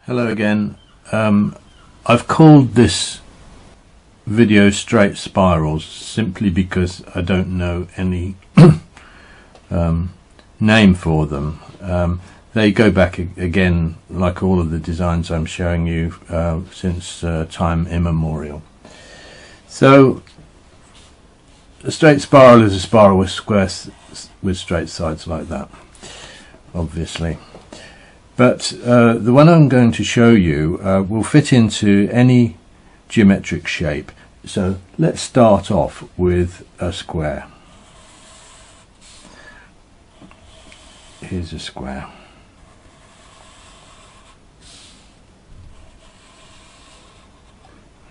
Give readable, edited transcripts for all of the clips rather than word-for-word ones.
Hello again. I've called this video Straight Spirals simply because I don't know any name for them. They go back again, like all of the designs I'm showing you, since time immemorial. So a straight spiral is a spiral with squares with straight sides like that, obviously. But the one I'm going to show you will fit into any geometric shape. So let's start off with a square. Here's a square.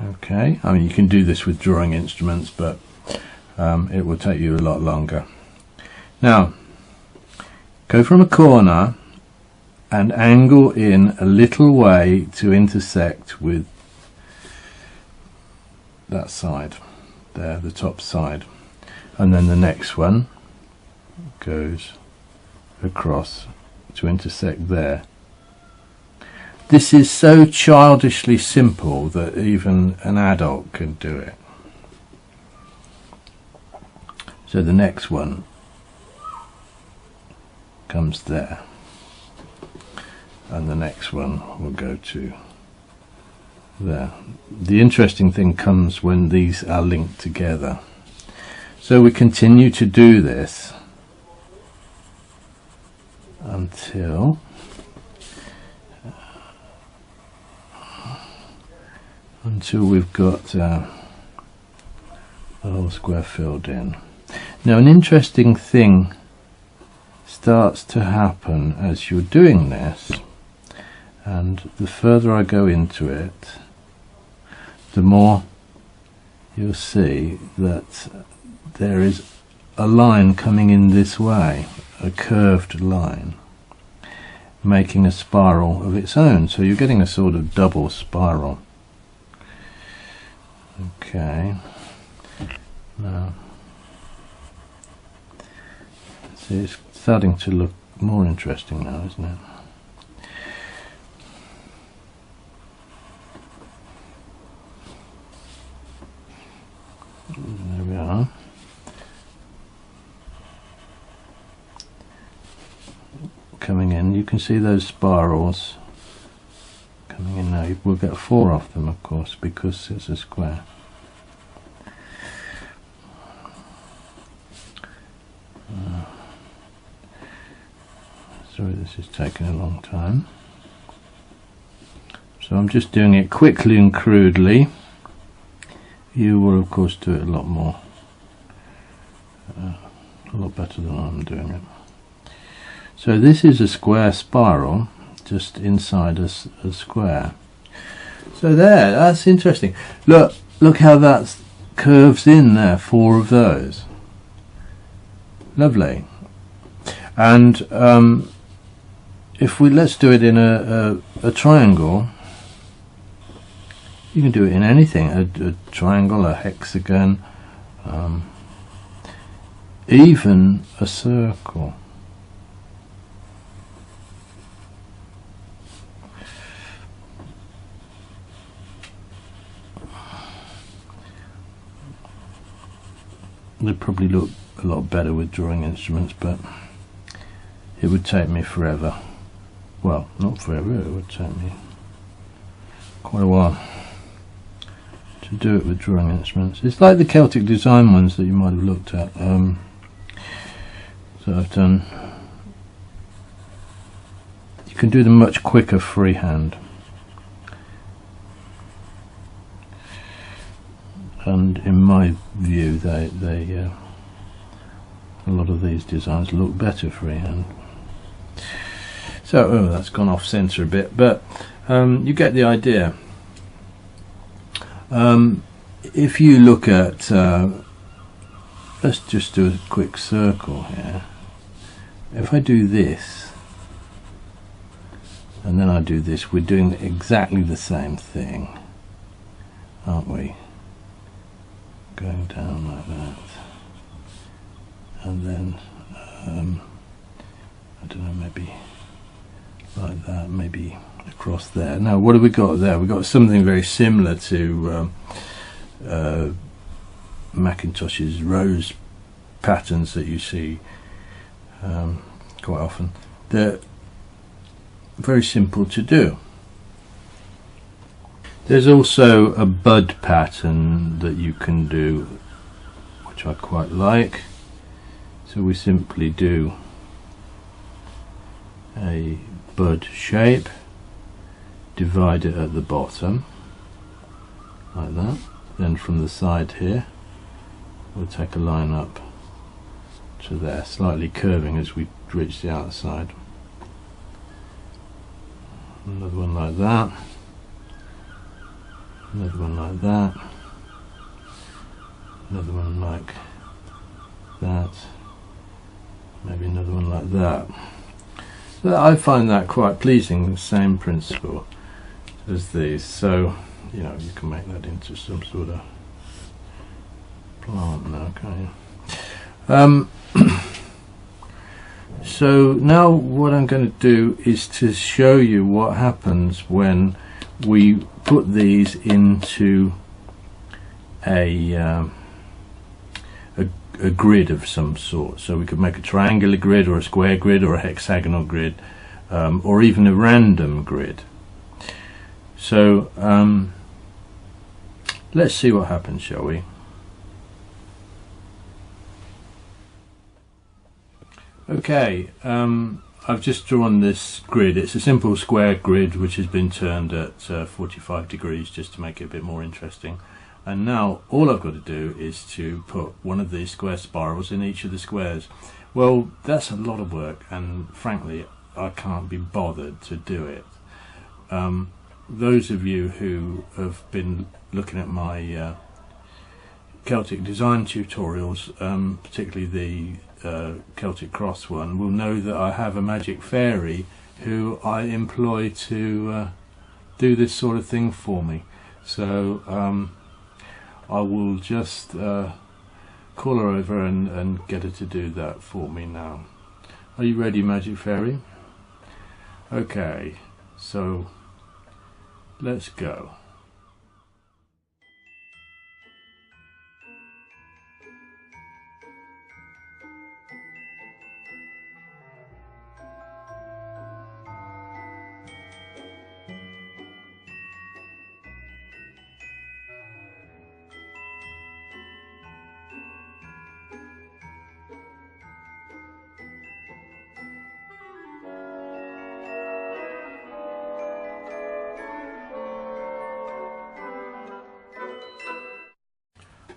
Okay, I mean you can do this with drawing instruments, but it will take you a lot longer. Now, go from a corner and angle in a little way to intersect with that side there, the top side, and then the next one goes across to intersect there. This is so childishly simple that even an adult can do it. So the next one comes there, and the next one will go to there. The interesting thing comes when these are linked together. So we continue to do this until we've got the whole square filled in. Now an interesting thing starts to happen as you're doing this, and the further I go into it, the more you'll see that there is a line coming in this way, a curved line, making a spiral of its own. So you're getting a sort of double spiral. Okay, now see, it's starting to look more interesting now, isn't it? There we are. Coming in, you can see those spirals coming in now. We'll get 4 of them, of course, because it's a square. Sorry, this is taking a long time. So I'm just doing it quickly and crudely. You will, of course, do it a lot more, a lot better than I'm doing it. So this is a square spiral, just inside a square. So there, that's interesting. Look how that curves in there, 4 of those. Lovely. And if let's do it in a triangle. You can do it in anything, a triangle, a hexagon, even a circle. They'd probably look a lot better with drawing instruments, but it would take me forever. Well, not forever, it would take me quite a while to do it with drawing instruments. It's like the Celtic design ones that you might have looked at, that I've done. You can do them much quicker freehand, and in my view a lot of these designs look better freehand. So that's gone off centre a bit, but you get the idea. If you look at, let's just do a quick circle here. If I do this and then I do this, we're doing exactly the same thing, aren't we? Going down like that, and then I don't know, maybe like that, maybe across across there. Now what have we got there? We've got something very similar to Macintosh's rose patterns that you see quite often. They're very simple to do. There's also a bud pattern that you can do, which I quite like. So we simply do a bud shape, divide it at the bottom like that, then from the side here we'll take a line up to there, slightly curving as we reach the outside. Another one like that, another one like that, another one like that, maybe another one like that. So I find that quite pleasing, the same principle as these. So, you know, you can make that into some sort of plant now, can't you? So now what I'm going to do is to show you what happens when we put these into a grid of some sort. So we could make a triangular grid or a square grid or a hexagonal grid, or even a random grid. So let's see what happens, shall we? Okay, I've just drawn this grid. It's a simple square grid which has been turned at 45 degrees just to make it a bit more interesting. And now all I've got to do is to put one of these square spirals in each of the squares. Well, that's a lot of work, and frankly I can't be bothered to do it. Those of you who have been looking at my Celtic design tutorials, particularly the Celtic Cross one, will know that I have a magic fairy who I employ to do this sort of thing for me. So I will just call her over and get her to do that for me now. Are you ready, Magic Fairy? Okay, so let's go.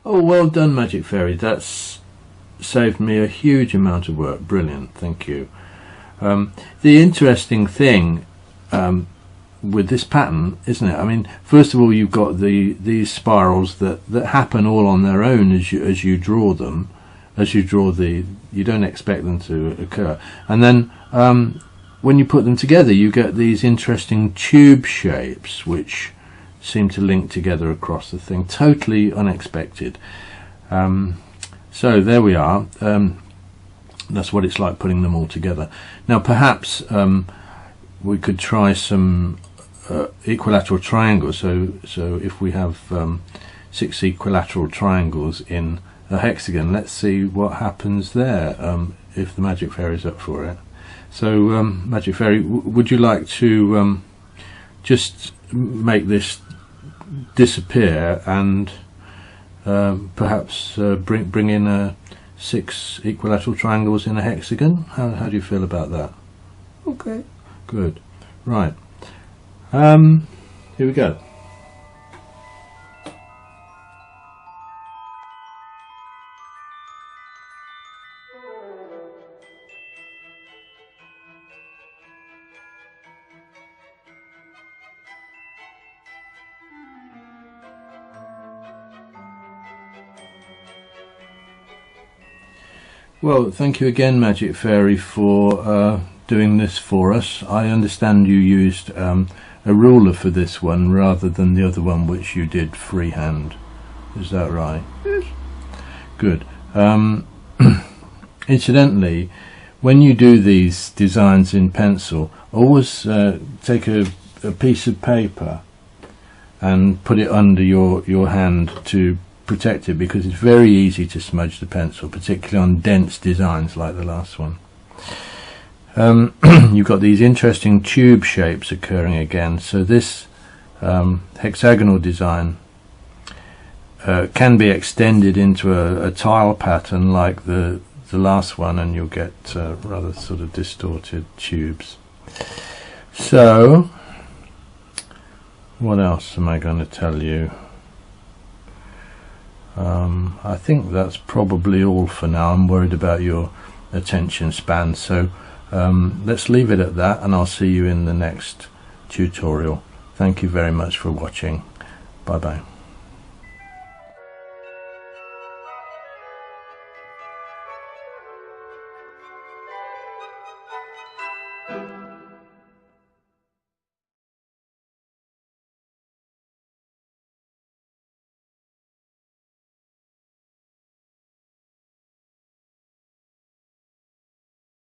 Oh, well done, Magic Fairy. That's saved me a huge amount of work. Brilliant, thank you. The interesting thing with this pattern, isn't it? I mean, first of all, you've got these spirals that happen all on their own as you draw them. As you draw you don't expect them to occur. And then when you put them together, you get these interesting tube shapes which seem to link together across the thing. Totally unexpected. So there we are. That's what it's like putting them all together. Now perhaps we could try some equilateral triangles. So if we have 6 equilateral triangles in a hexagon, let's see what happens there, if the Magic Fairy is up for it. So Magic Fairy, would you like to just make this disappear and perhaps bring in 6 equilateral triangles in a hexagon? How do you feel about that? Okay, good. Right, here we go. Well, thank you again, Magic Fairy, for doing this for us. I understand you used a ruler for this one rather than the other one which you did freehand. Is that right? Yes. Good. Incidentally, when you do these designs in pencil, always take a a piece of paper and put it under your hand to protect it, because it's very easy to smudge the pencil, particularly on dense designs like the last one. You've got these interesting tube shapes occurring again, so this hexagonal design can be extended into a tile pattern like the last one, and you'll get rather sort of distorted tubes. So what else am I going to tell you? I think that's probably all for now. I'm worried about your attention span, so let's leave it at that, and I'll see you in the next tutorial. Thank you very much for watching. Bye bye.